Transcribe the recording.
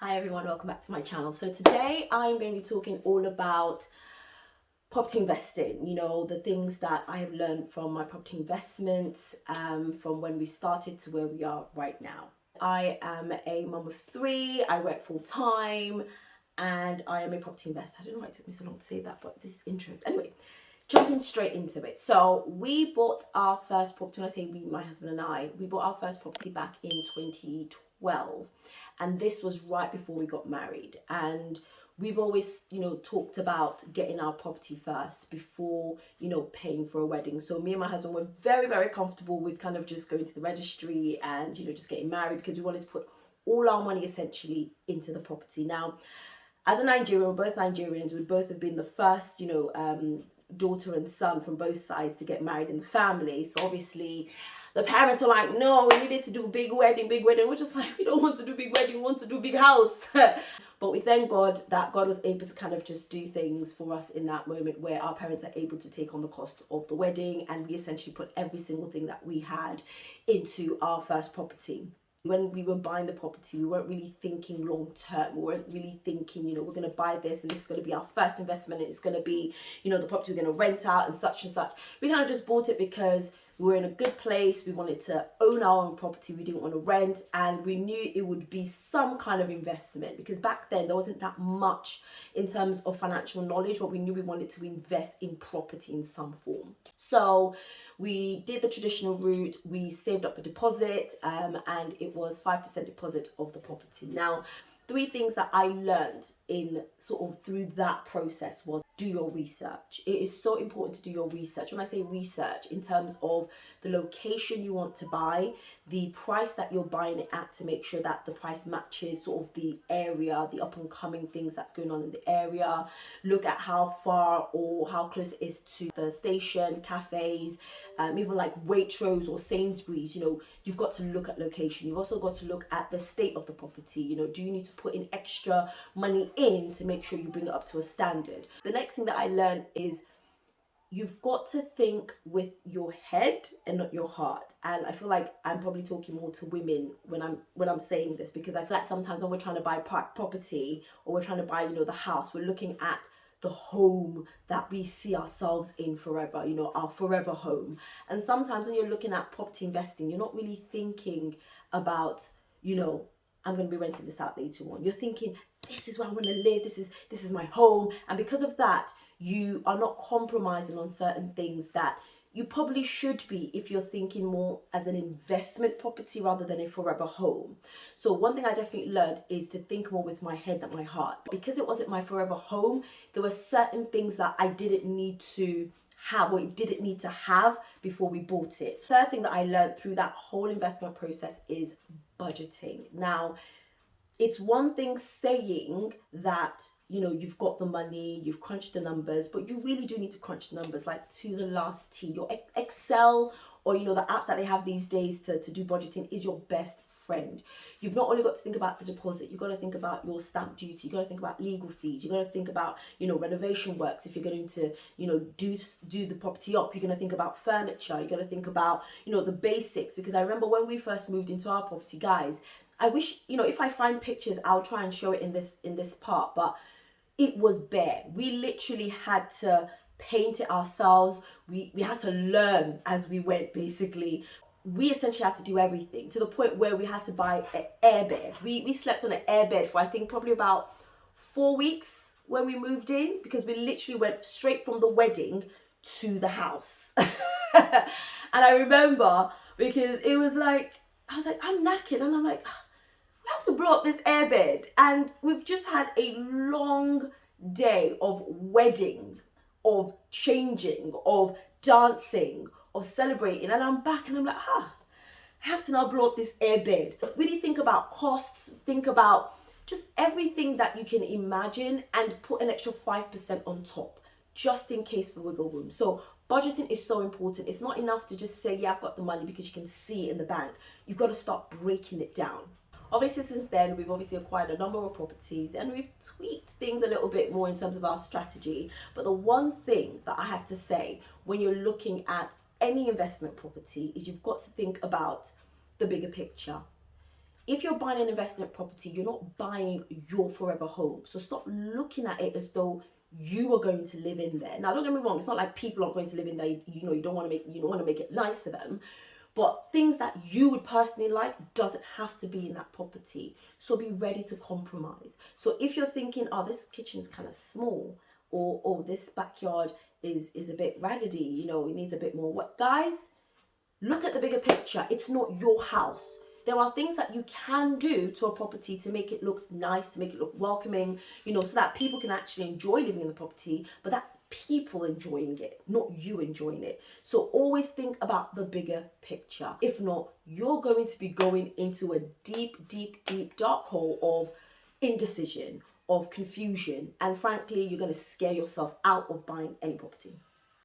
Hi everyone, welcome back to my channel. So today I'm going to be talking all about property investing, the things that I have learned from my property investments from when we started to where we are right now. I am a mum of 3, I work full time, and I am a property investor. I don't know why it took me so long to say that, but this intro is, anyway, jumping straight into it. So we bought our first property, when I say we, my husband and I, we bought our first property back in 2012. And this was right before we got married. And we've always, talked about getting our property first before, paying for a wedding. So me and my husband were very, very comfortable with kind of just going to the registry and, just getting married, because we wanted to put all our money essentially into the property. Now, as a Nigerian, we're both Nigerians, we both have been the first, daughter and son from both sides to get married in the family. So obviously the parents are like, no, we needed to do a big wedding. We're just like, we don't want to do big wedding, we want to do big house. But we thank God that God was able to kind of just do things for us in that moment where our parents are able to take on the cost of the wedding, and we essentially put every single thing that we had into our first property. When we were buying the property, we weren't really thinking long term. We weren't really thinking, we're going to buy this and this is going to be our first investment and it's going to be, the property we're going to rent out and such and such. We kind of just bought it because we were in a good place. We wanted to own our own property. We didn't want to rent, and we knew it would be some kind of investment, because back then there wasn't that much in terms of financial knowledge, but we knew we wanted to invest in property in some form. So we did the traditional route. We saved up a deposit, and it was 5% deposit of the property. Now, 3 things that I learned in sort of through that process was: do your research. It is so important to do your research. When I say research, in terms of the location you want to buy, the price that you're buying it at, to make sure that the price matches sort of the area, the up and coming things that's going on in the area. Look at how far or how close it is to the station, cafes, even like Waitrose or Sainsbury's. You've got to look at location. You've also got to look at the state of the property. Do you need to put in extra money in to make sure you bring it up to a standard? The next thing that I learned is you've got to think with your head and not your heart. And I feel like I'm probably talking more to women when I'm saying this, because I feel like sometimes when we're trying to buy property, or we're trying to buy, the house, we're looking at the home that we see ourselves in forever, our forever home. And sometimes when you're looking at property investing, you're not really thinking about, I'm going to be renting this out later on. You're thinking, this is where I want to live. This is my home. And because of that, you are not compromising on certain things that you probably should be if you're thinking more as an investment property rather than a forever home. So one thing I definitely learned is to think more with my head than my heart. Because it wasn't my forever home, there were certain things that I didn't need to have, or it didn't need to have, before we bought it. Third thing that I learned through that whole investment process is budgeting. Now, it's one thing saying that, you've got the money, you've crunched the numbers, but you really do need to crunch the numbers, like to the last T. Your Excel, or, the apps that they have these days to do budgeting, is your best friend. You've not only got to think about the deposit, you've got to think about your stamp duty, you've got to think about legal fees, you've got to think about, renovation works. If you're going to, do the property up, you're going to think about furniture, you're going to think about, the basics. Because I remember when we first moved into our property, guys, I wish, if I find pictures, I'll try and show it in this part, but it was bare. We literally had to paint it ourselves. We had to learn as we went, basically. We essentially had to do everything, to the point where we had to buy an airbed. We slept on an airbed for, I think, probably about 4 weeks when we moved in, because we literally went straight from the wedding to the house. And I remember, because it was like, I was like, I'm knackered, and I'm like, we have to blow up this airbed. And we've just had a long day of wedding, of changing, of dancing, of celebrating. And I'm back and I'm like, I have to now blow up this airbed. Really think about costs, think about just everything that you can imagine, and put an extra 5% on top, just in case for wiggle room. So budgeting is so important. It's not enough to just say, yeah, I've got the money, because you can see it in the bank. You've got to start breaking it down. Obviously, since then, we've obviously acquired a number of properties, and we've tweaked things a little bit more in terms of our strategy. But the one thing that I have to say when you're looking at any investment property is you've got to think about the bigger picture. If you're buying an investment property, you're not buying your forever home. So stop looking at it as though you are going to live in there. Now, don't get me wrong, it's not like people aren't going to live in there. You don't want to make it nice for them. But things that you would personally like doesn't have to be in that property. So be ready to compromise. So if you're thinking, oh, this kitchen's kind of small, or oh, this backyard is a bit raggedy, it needs a bit more work. Guys, look at the bigger picture. It's not your house. There are things that you can do to a property to make it look nice, to make it look welcoming, so that people can actually enjoy living in the property, but that's people enjoying it, not you enjoying it. So always think about the bigger picture. If not, you're going to be going into a deep, deep, deep dark hole of indecision, of confusion, and frankly, you're going to scare yourself out of buying any property.